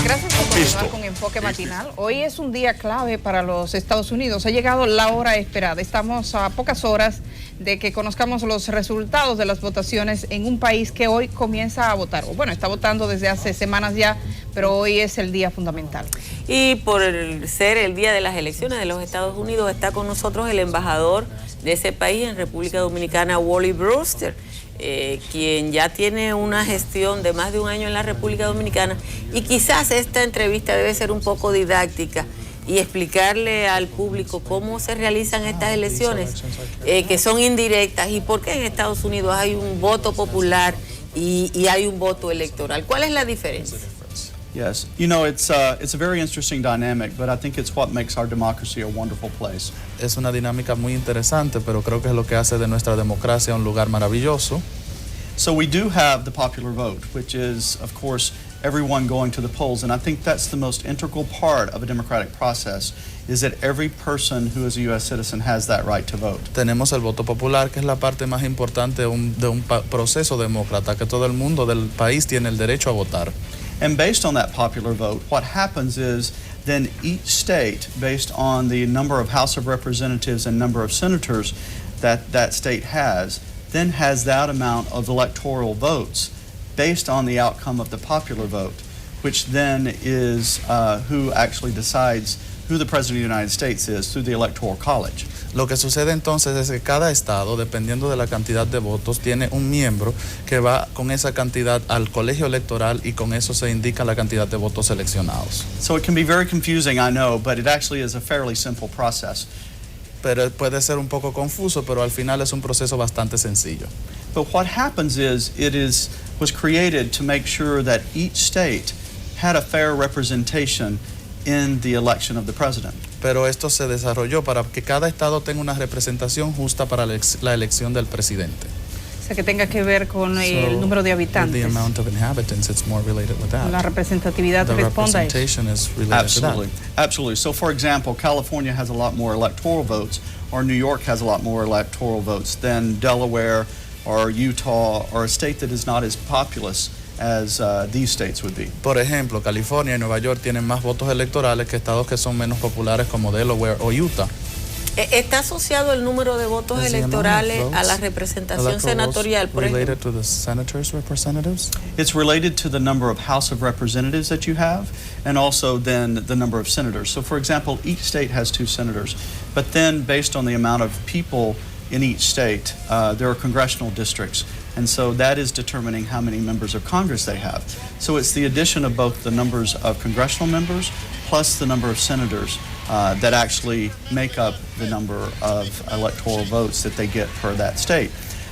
Gracias por continuar con Enfoque Matinal. Hoy es un día clave para los Estados Unidos. Ha llegado la hora esperada. Estamos a pocas horas de que conozcamos los resultados de las votaciones en un país que hoy comienza a votar. Bueno, está votando desde hace semanas ya, pero hoy es el día fundamental. Y por ser el día de las elecciones de los Estados Unidos, está con nosotros el embajador de ese país en República Dominicana, Wally Brewster, quien ya tiene una gestión de más de un año en la República Dominicana, y quizás esta entrevista debe ser un poco didáctica y explicarle al público cómo se realizan estas elecciones, que son indirectas, y por qué en Estados Unidos hay un voto popular y hay un voto electoral. ¿Cuál es la diferencia? Yes, you know, it's a very interesting dynamic, but I think it's what makes our democracy a wonderful place. Es una dinámica muy interesante, pero creo que es lo que hace de nuestra democracia un lugar maravilloso. So we do have the popular vote, which is, of course, everyone going to the polls, and I think that's the most integral part of a democratic process, is that every person who is a U.S. citizen has that right to vote. Tenemos el voto popular, que es la parte más importante de un proceso demócrata, que todo el mundo del país tiene el derecho a votar. And based on that popular vote, what happens is then each state, based on the number of House of Representatives and number of senators that that state has, then has that amount of electoral votes based on the outcome of the popular vote, which then is who actually decides who the President of the United States is through the Electoral College. Lo que sucede entonces es que cada estado, dependiendo de la cantidad de votos, tiene un miembro que va con esa cantidad al colegio electoral, y con eso se indica la cantidad de votos seleccionados. So it can be very confusing, I know, but it actually is a fairly simple process. Pero puede ser un poco confuso, pero al final es un proceso bastante sencillo. But what happens is was created to make sure that each state had a fair representation in the election of the president. Pero esto se desarrolló para que cada estado tenga una representación justa para la elección del presidente. O sea, que tenga que ver con el número de habitantes. The amount of inhabitants, it's more related with that. La representatividad responde a eso. Representation is related to that. Absolutely. So, for example, California has a lot more electoral votes, or New York has a lot more electoral votes than Delaware or Utah, or a state that is not as populous as these states would be. Por ejemplo, California y Nueva York tienen más votos electorales que estados que son menos populares como Delaware o Utah. ¿Está asociado el número de votos electorales a la representación senatorial, por ejemplo? Related to the senators' representatives? It's related to the number of House of Representatives that you have, and also then the number of senators. So, for example, each state has 2 senators, but then based on the amount of people in each state, there are congressional districts, and so that is determining how many members of Congress they have. So it's the addition of both the numbers of congressional members plus the number of senators that actually make up the number of electoral votes that they get per that state.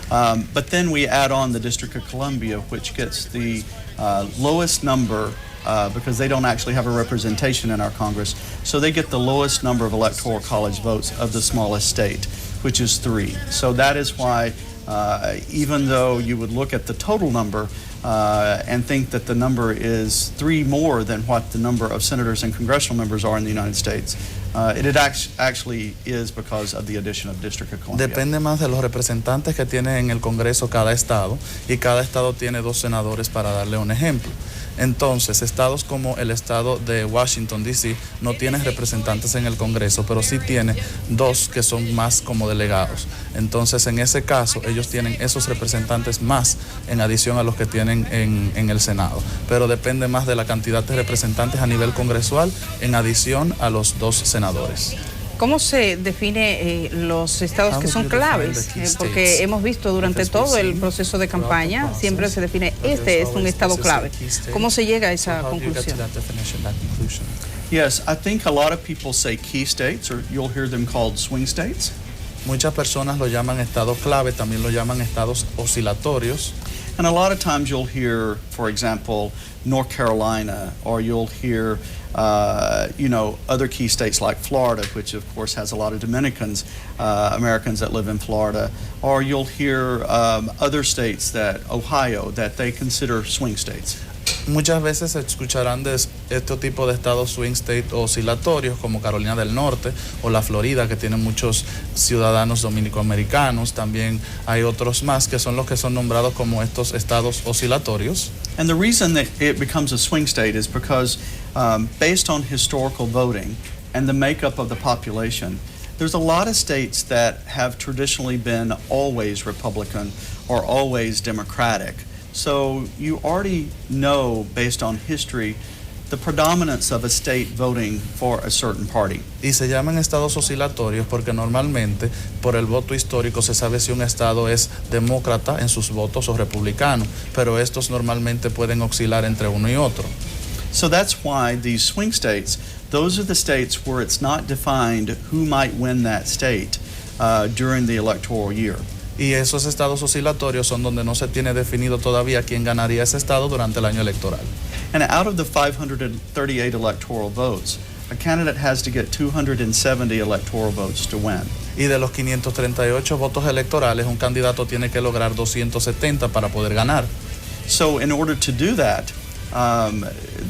But then we add on the District of Columbia, which gets the lowest number because they don't actually have a representation in our Congress, so they get the lowest number of electoral college votes of the smallest state, which is 3. So that is why even though you would look at the total number and think that the number is 3 more than what the number of senators and congressional members are in the United States, it actually is because of the addition of District of Columbia. Depende más de los representantes que tiene en el Congreso cada estado, y cada estado tiene 2 senadores, para darle un ejemplo. Entonces, estados como el estado de Washington, D.C., no tienen representantes en el Congreso, pero sí tiene 2 que son más como delegados. Entonces, en ese caso, ellos tienen esos representantes más en adición a los que tienen en el Senado. Pero depende más de la cantidad de representantes a nivel congresual en adición a los 2 senadores. ¿Cómo se define los estados que son claves? Porque hemos visto durante todo el proceso de campaña, siempre se define, este es un estado clave. ¿Cómo se llega a esa conclusión? Yes, I think a lot of people say key states, or you'll hear them called swing states. Muchas personas lo llaman estados clave, también lo llaman estados oscilatorios. And a lot of times you'll hear, for example, North Carolina, or you'll hear other key states like Florida, which of course has a lot of Dominicans, Americans that live in Florida, or you'll hear other states, that Ohio, that they consider swing states. Muchas veces se escucharán de este tipo de estados swing state oscilatorios como Carolina del Norte o la Florida, que tienen muchos ciudadanos dominicoamericanos. También hay otros más que son los que son nombrados como estos estados oscilatorios. And the reason that it becomes a swing state is because based on historical voting and the makeup of the population, there's a lot of states that have traditionally been always Republican or always Democratic. So you already know, based on history, the predominance of a state voting for a certain party. Y se llaman estados oscilatorios porque normalmente por el voto histórico se sabe si un estado es demócrata en sus votos o republicano, pero estos normalmente pueden oscilar entre uno y otro. So that's why these swing states, those are the states where it's not defined who might win that state during the electoral year. Y esos estados oscilatorios son donde no se tiene definido todavía quién ganaría ese estado durante el año electoral. And out of the 538 electoral votes, a candidate has to get 270 electoral votes to win. Y de los 538 votos electorales, un candidato tiene que lograr 270 para poder ganar. So in order to do that,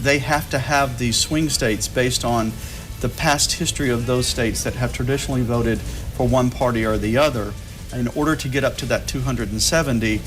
they have to have these swing states based on the past history of those states that have traditionally voted for one party or the other. In order to get up to that 270,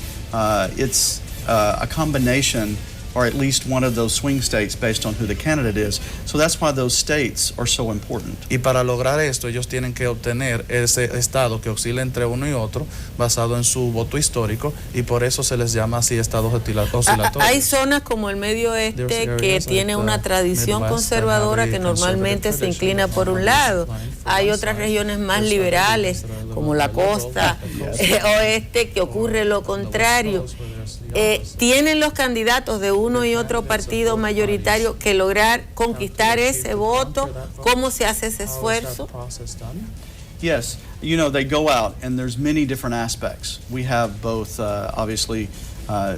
it's a combination or at least one of those swing states based on who the candidate is. So that's why those states are so important. Y para lograr esto, ellos tienen que obtener ese estado que oscila entre uno y otro basado en su voto histórico, y por eso se les llama así estados oscilatorios. Hay zonas como el Medio Oeste que tiene una tradición conservadora que normalmente se inclina por un lado. Hay otras regiones más liberales como la costa oeste que ocurre lo contrario. ¿Tienen los candidatos de uno y otro partido mayoritario que lograr conquistar ese voto? ¿Cómo se hace ese esfuerzo? Yes, you know, they go out and there's many different aspects. We have both, obviously,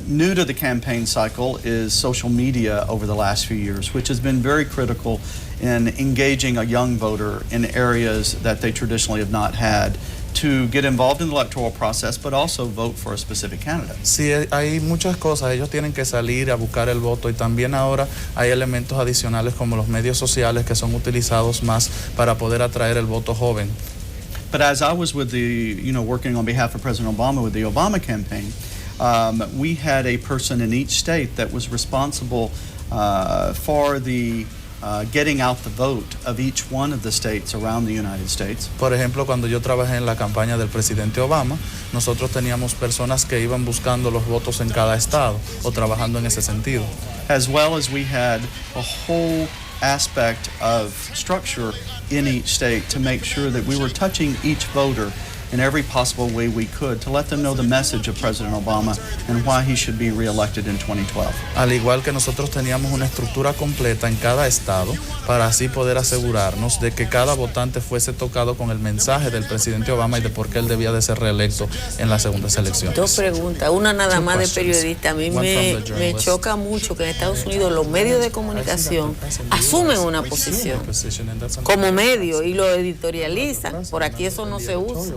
new to the campaign cycle is social media over the last few years, which has been very critical in engaging a young voter in areas that they traditionally have not had to get involved in the electoral process, but also vote for a specific candidate. Sí, hay muchas cosas. Ellos tienen que salir a buscar el voto, y también ahora hay elementos adicionales como los medios sociales que son utilizados más para poder atraer el voto joven. But as I was with the, working on behalf of President Obama with the Obama campaign, we had a person in each state that was responsible for the getting out the vote of each one of the states around the United States. Por ejemplo, cuando yo trabajé en la campaña del presidente Obama, nosotros teníamos personas que iban buscando los votos en cada estado o trabajando en ese sentido. As well as we had a whole aspect of structure in each state to make sure that we were touching each voter in every possible way we could to let them know the message of President Obama and why he should be reelected in 2012. Al igual que nosotros teníamos una estructura completa en cada estado para así poder asegurarnos de que cada votante fuese tocado con el mensaje del presidente Obama y de por qué él debía de ser reelecto en las segundas elecciones. Dos preguntas, una nada más de periodista. A mí me choca mucho que en Estados Unidos los medios de comunicación asumen una posición como medio y lo editorializan. Por aquí eso no se usa.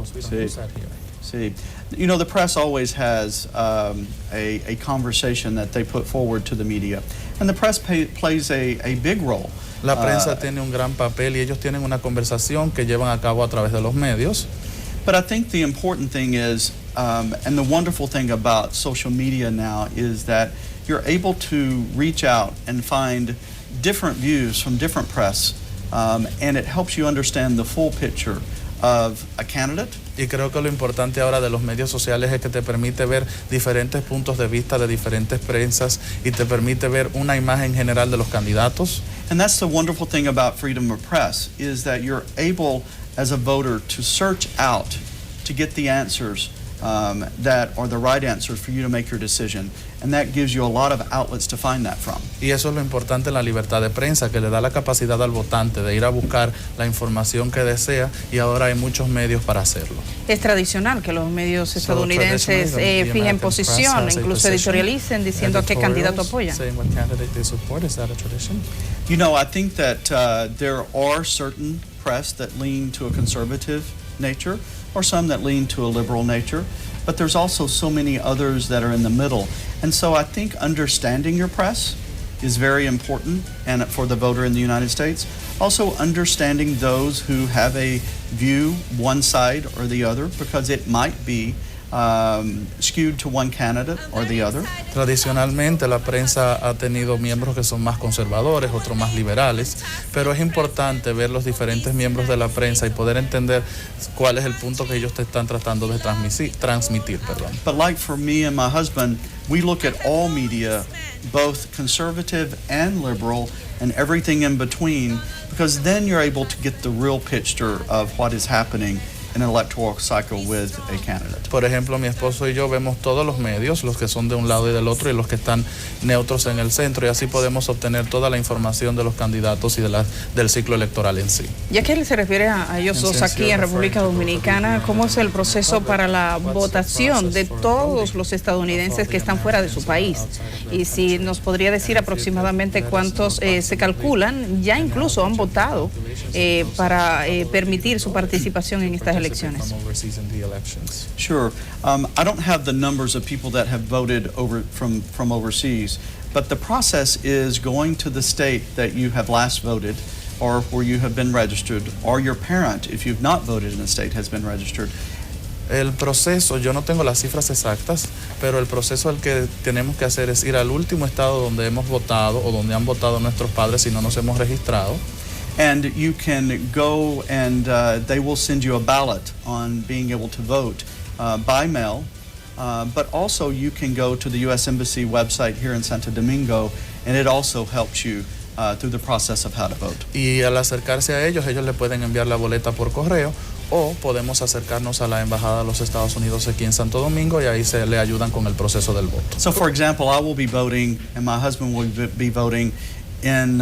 See, the press always has a conversation that they put forward to the media, and the press plays a big role. La prensa tiene un gran papel y ellos tienen una conversación que llevan a cabo a través de los medios. But I think the important thing is, and the wonderful thing about social media now is that you're able to reach out and find different views from different press, and it helps you understand the full picture of a candidate. Y creo que lo importante ahora de los medios sociales es que te permite ver diferentes puntos de vista de diferentes prensas y te permite ver una imagen general de los candidatos. And that's the wonderful thing about freedom of press, is that you're able as a voter to search out to get the answers that are the right answers for you to make your decision, and that gives you a lot of outlets to find that from. Y eso es lo importante en la libertad de prensa, que le da la capacidad al votante de ir a buscar la información que desea, y ahora hay muchos medios para hacerlo. Es tradicional que los medios estadounidenses fijen posición, incluso editorialicen diciendo a qué candidato apoyan. I think that there are certain press that lean to a conservative nature, or some that lean to a liberal nature, but there's also so many others that are in the middle. And so I think understanding your press is very important and for the voter in the United States. Also understanding those who have a view one side or the other, because it might be skewed to one candidate or the other. Tradicionalmente la prensa ha tenido miembros que son más conservadores, otros más liberales, pero es importante ver los diferentes miembros de la prensa y poder entender cuál es el punto que ellos te están tratando de transmitir. But like for me and my husband, we look at all media, both conservative and liberal, and everything in between, because then you're able to get the real picture of what is happening in an electoral cycle with a candidate. Por ejemplo, mi esposo y yo vemos todos los medios, los que son de un lado y del otro y los que están neutros en el centro, y así podemos obtener toda la información de los candidatos y del ciclo electoral en sí. Ya que él se refiere a ellos dos aquí en República Dominicana, ¿cómo es el proceso para la votación de todos los estadounidenses que están fuera de su país? Y si nos podría decir aproximadamente cuántos se calculan, ya incluso han votado para permitir su participación en estas elecciones. Sure. I don't have the numbers of people that have voted from overseas, but the process is going to the state that you have last voted or where you have been registered, or your parent, if you've not voted in a state, has been registered. El proceso, yo no tengo las cifras exactas, pero el proceso al que tenemos que hacer es ir al último estado donde hemos votado o donde han votado nuestros padres si no nos hemos registrado. And you can go and they will send you a ballot on being able to vote by mail, but also you can go to the U.S. Embassy website here in Santo Domingo, and it also helps you through the process of how to vote. Y al acercarse a ellos le pueden enviar la boleta por correo, o podemos acercarnos a la Embajada de los Estados Unidos aquí en Santo Domingo y ahí se le ayudan con el proceso del voto. So for example, I will be voting and my husband will be voting in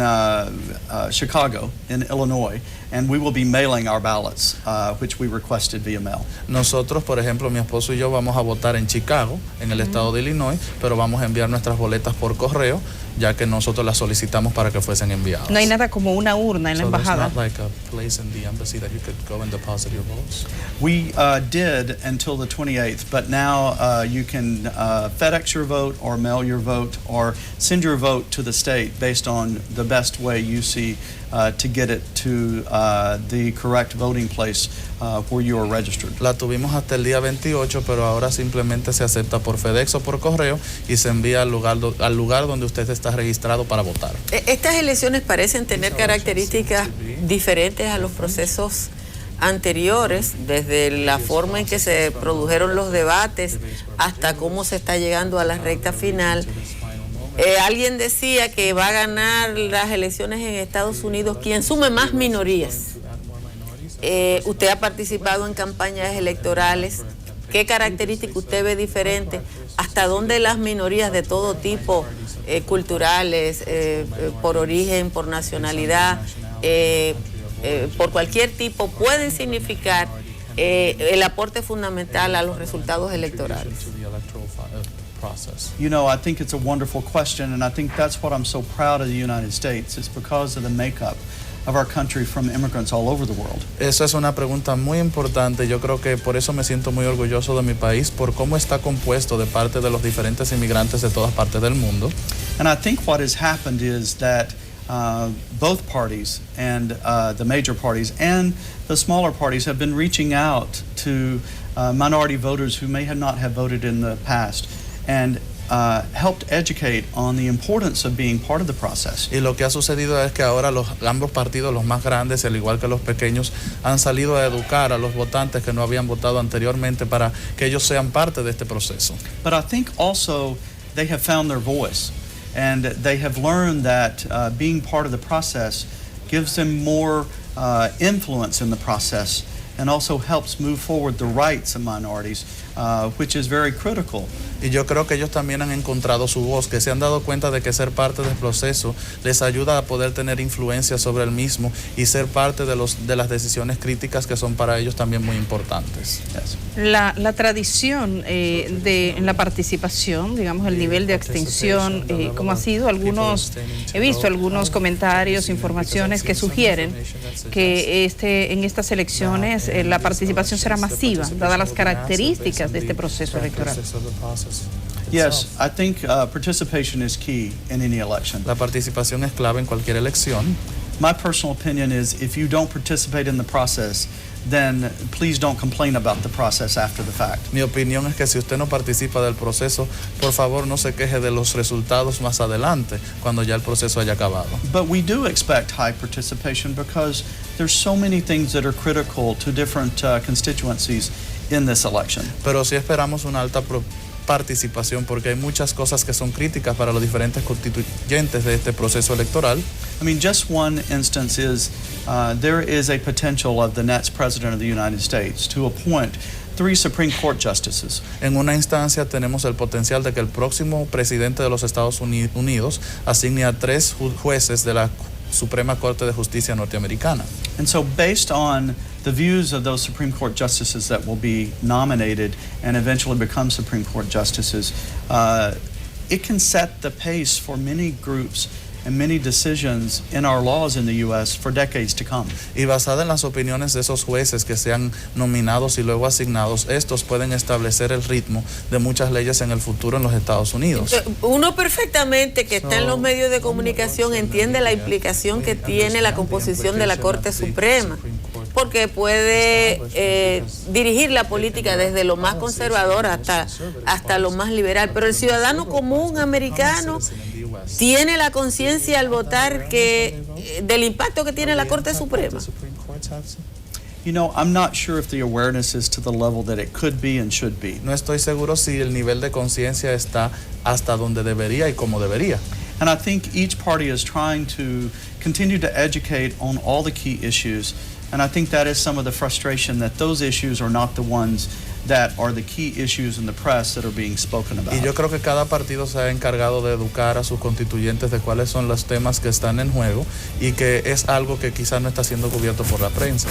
Chicago, in Illinois, and we will be mailing our ballots, which we requested via mail. Nosotros, por ejemplo, mi esposo y yo vamos a votar en Chicago, en el estado de Illinois, pero vamos a enviar nuestras boletas por correo, ya que nosotros las solicitamos para que fuesen enviadas. No hay nada como una urna en la embajada. So there's not like a place in the embassy that you could go and deposit your votes? We did until the 28th, but now you can FedEx your vote or mail your vote or send your vote to the state based on the best way you see to get it to the correct voting place where you are registered. La tuvimos hasta el día 28, pero ahora simplemente se acepta por FedEx o por correo y se envía al lugar donde usted está registrado para votar. Estas elecciones parecen tener características diferentes a los procesos anteriores, desde la forma en que se produjeron los debates hasta cómo se está llegando a la recta final. Alguien decía que va a ganar las elecciones en Estados Unidos quien sume más minorías. Usted ha participado en campañas electorales. ¿Qué características usted ve diferente? ¿Hasta dónde las minorías de todo tipo, culturales, por origen, por nacionalidad, por cualquier tipo, pueden significar el aporte fundamental a los resultados electorales? You know, I think it's a wonderful question, and I think that's what I'm so proud of the United States. It's because of the makeup of our country from immigrants all over the world. Esa es una pregunta muy importante. Yo creo que por eso me siento muy orgulloso de mi país, por cómo está compuesto de parte de los diferentes inmigrantes de todas partes del mundo. And I think what has happened is that both parties and the major parties and the smaller parties have been reaching out to minority voters who may not have voted in the past and helped educate on the importance of being part of the process. Y lo que ha sucedido es que ahora ambos partidos, los más grandes, al igual que los pequeños, han salido a educar a los votantes que no habían votado anteriormente para que ellos sean parte de este proceso. But I think also they have found their voice, and they have learned that being part of the process gives them more influence in the process, and also helps move forward the rights of minorities, which is very critical. Y yo creo que ellos también han encontrado su voz, que se han dado cuenta de que ser parte del proceso les ayuda a poder tener influencia sobre el mismo y ser parte de las decisiones críticas que son para ellos también muy importantes. Yes. La tradición en la participación, digamos, el nivel de abstención, ¿cómo ha sido? He visto algunos comentarios, informaciones que sugieren que en estas elecciones la participación será masiva, dadas las características de este proceso electoral. Yes, I think participation is key in any election. La participación es clave en cualquier elección. My personal opinion is if you don't participate in the process, then please don't complain about the process after the fact. Mi opinión es que si usted no participa del proceso, por favor no se queje de los resultados más adelante, cuando ya el proceso haya acabado. But we do expect high participation because there's so many things that are critical to different constituencies in this election. Pero sí esperamos una alta participación porque hay muchas cosas que son críticas para los diferentes constituyentes de este proceso electoral. I mean, just one instance is there is a potential of the next president of the United States to appoint 3 Supreme Court justices. En una instancia tenemos el potencial de que el próximo presidente de los Estados Unidos asigne a 3 jueces de la Suprema Corte de Justicia norteamericana. And so based on the views of those Supreme Court justices that will be nominated and eventually become Supreme Court justices, it can set the pace for many groups and many decisions in our laws in the U.S. for decades to come. Y basada en las opiniones de esos jueces que sean nominados y luego asignados, estos pueden establecer el ritmo de muchas leyes en el futuro en los Estados Unidos. Uno perfectamente que está en los medios de comunicación entiende la implicación que tiene la composición de la Corte Suprema, porque puede dirigir la política desde lo más conservador hasta lo más liberal, pero el ciudadano común americano tiene la conciencia al votar del impacto que tiene la Corte Suprema. You know, I'm not sure if the awareness is to the level that it could be and should be. No estoy seguro si el nivel de conciencia está hasta donde debería y como debería. And I think each party is trying to continue to educate on all the key issues. And I think that is some of the frustration that those issues are not the ones that are the key issues in the press that are being spoken about. Y yo creo que cada partido se ha encargado de educar a sus constituyentes de cuáles son los temas que están en juego y que es algo que quizás no está siendo cubierto por la prensa.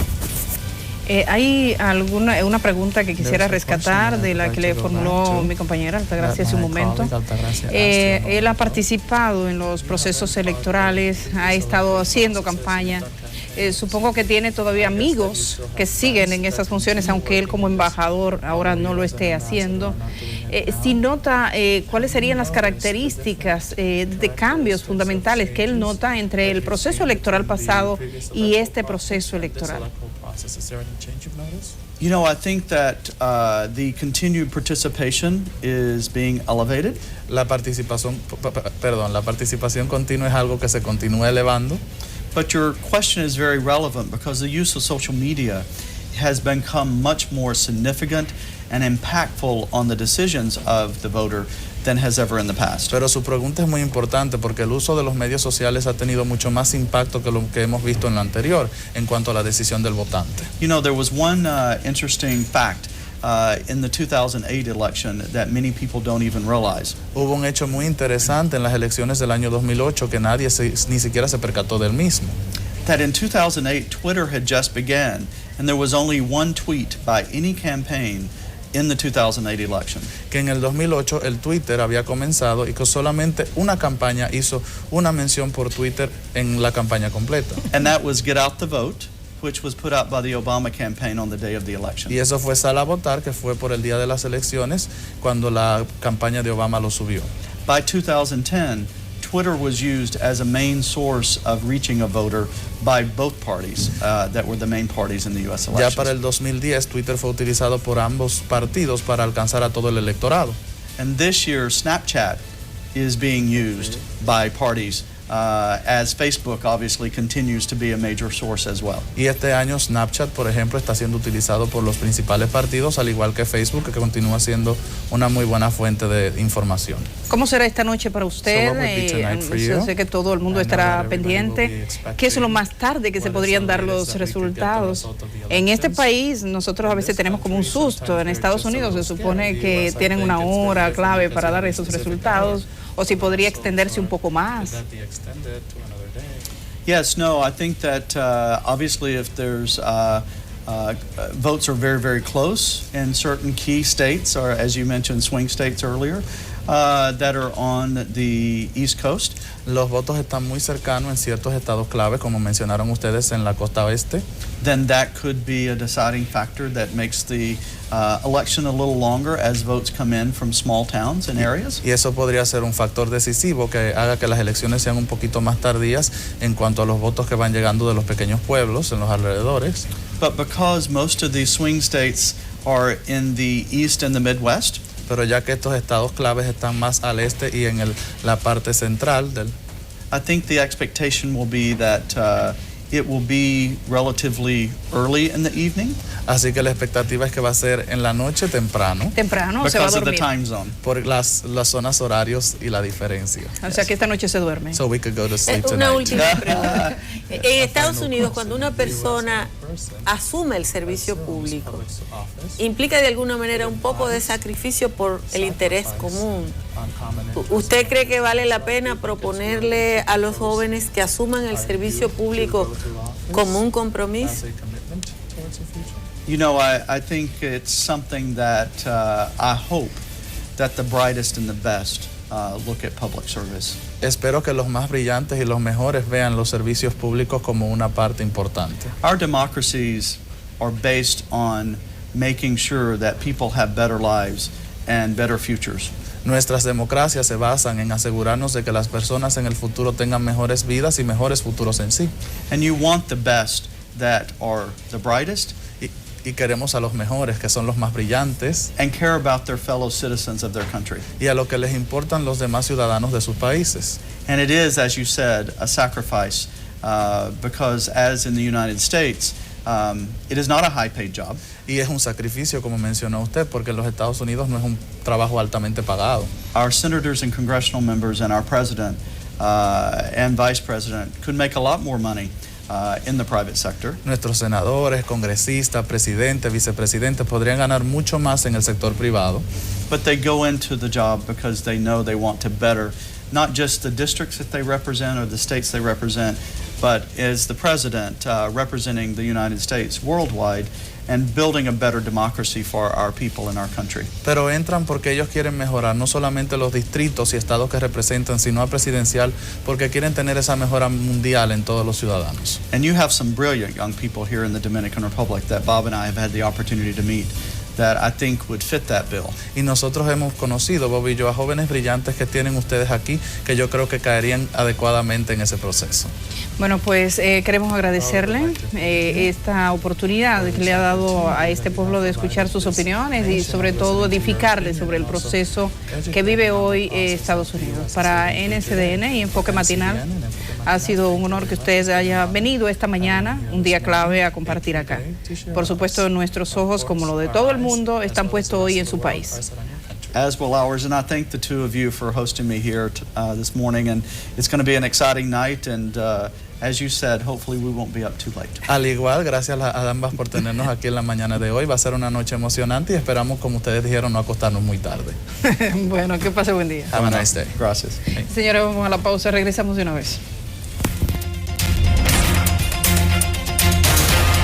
Hay una pregunta que quisiera rescatar de la que le formuló mi compañera Altagracia hace un momento. Él ha participado en los procesos electorales, ha estado haciendo campaña. Supongo que tiene todavía amigos que siguen en esas funciones, aunque él como embajador ahora no lo esté haciendo. Si nota, ¿cuáles serían las características de cambios fundamentales que él nota entre el proceso electoral pasado y este proceso electoral? You know, I think that the continued participation is being elevated. La participación continua es algo que se continúa elevando. But your question is very relevant because the use of social media has become much more significant and impactful on the decisions of the voter than has ever in the past. Pero su pregunta es muy importante porque el uso de los medios sociales ha tenido mucho más impacto que lo que hemos visto en lo anterior en cuanto a la decisión del votante. You know, there was one interesting fact in the 2008 election that many people don't even realize. Hubo un hecho muy interesante en las elecciones del año 2008 que nadie ni siquiera se percató del mismo. That in 2008 Twitter had just began and there was only one tweet by any campaign in the 2008 election. Que en el 2008 el Twitter había comenzado y que solamente una campaña hizo una mención por Twitter en la campaña completa. And that was Get Out the Vote, which was put out by the Obama campaign on the day of the election. Y eso fue Sal a Votar, que fue por el día de las elecciones cuando la campaña de Obama lo subió. By 2010, Twitter was used as a main source of reaching a voter by both parties that were the main parties in the U.S. elections. Ya para el 2010, Twitter fue utilizado por ambos partidos para alcanzar a todo el electorado. And this year, Snapchat is being used by parties as Facebook obviously continues to be a major source as well. Y este año Snapchat, por ejemplo, está siendo utilizado por los principales partidos, al igual que Facebook, que continúa siendo una muy buena fuente de información. ¿Cómo será esta noche para usted? Yo sé que todo el mundo estará pendiente. ¿Qué es lo más tarde que se podrían dar los resultados? En este país nosotros a veces tenemos como un susto. En Estados Unidos se supone que tienen una hora clave para dar esos resultados, o si podría extenderse un poco más. Yes, no, I think that obviously if there's votes are very, very close in certain key states, or as you mentioned, swing states earlier, that are on the East Coast. Los votos están muy cercanos en ciertos estados clave, como mencionaron ustedes en la costa oeste. Then that could be a deciding factor that makes the election a little longer as votes come in from small towns and areas. Y eso podría ser un factor decisivo que haga que las elecciones sean un poquito más tardías en cuanto a los votos que van llegando de los pequeños pueblos en los alrededores. But because most of these swing states are in the east and the Midwest, Pero ya que estos estados claves están más al este y en la parte central del... I think the expectation will be that it will be relatively early in the evening Así que la expectativa es que va a ser en la noche temprano Temprano se va a because of the dormir. time zone. por las zonas horarios y la diferencia. O sea que esta noche se duerme. So we could go to sleep Una tonight. última pregunta. En Estados Unidos, cuando una persona asume el servicio público, implica de alguna manera un poco de sacrificio por el interés común. ¿Usted cree que vale la pena proponerle a los jóvenes que asuman el servicio público como un compromiso? You know, I think it's something that I hope that the brightest and the best look at public service. Espero que los más brillantes y los mejores vean los servicios públicos como una parte importante. Our democracies are based on making sure that people have better lives and better futures. Nuestras democracias se basan en asegurarnos de que las personas en el futuro tengan mejores vidas y mejores futuros en sí. And you want the best that are the brightest Y queremos a los mejores, que son los más brillantes, and care about their fellow citizens of their country. y a lo que les importan los demás ciudadanos de sus países. And it is, as you said, a sacrifice because as in the United States, it is not a high-paid job. Y es un sacrificio, como mencionó usted, porque en los Estados Unidos no es un trabajo altamente pagado. Our senators and congressional members and our president and vice president could make a lot more money in the private sector. Nuestros senadores, congresistas, presidentes, vicepresidentes podrían ganar mucho más en el sector privado, But they go into the job because they know they want to better not just the districts that they represent or the states they represent, but as the president representing the United States worldwide and building a better democracy for our people in our country. pero entran porque ellos quieren mejorar no solamente los distritos y estados que representan, sino a presidencial, porque quieren tener esa mejora mundial en todos los ciudadanos. And you have some brilliant young people here in the Dominican Republic that Bob and I have had the opportunity to meet that I think would fit that bill. Y nosotros hemos conocido, Bob y yo, a jóvenes brillantes que tienen ustedes aquí, que yo creo que caerían adecuadamente en ese proceso. Bueno, pues queremos agradecerle esta oportunidad que le ha dado a este pueblo de escuchar sus opiniones y sobre todo edificarle sobre el proceso que vive hoy Estados Unidos. Para NSDN y Enfoque Matinal, ha sido un honor que usted haya venido esta mañana, un día clave, a compartir acá. Por supuesto, nuestros ojos, como lo de todo el mundo, están puestos hoy en su país. As will ours, and I thank the two of you for hosting me here this morning, and it's going to be an exciting night, and as you said, hopefully we won't be up too late. Al igual, gracias a ambas por tenernos aquí en la mañana de hoy. Va a ser una noche emocionante y esperamos, como ustedes dijeron, no acostarnos muy tarde. Bueno, que pase buen día. Have a nice day. Gracias. Señores, vamos a la pausa, regresamos de una vez.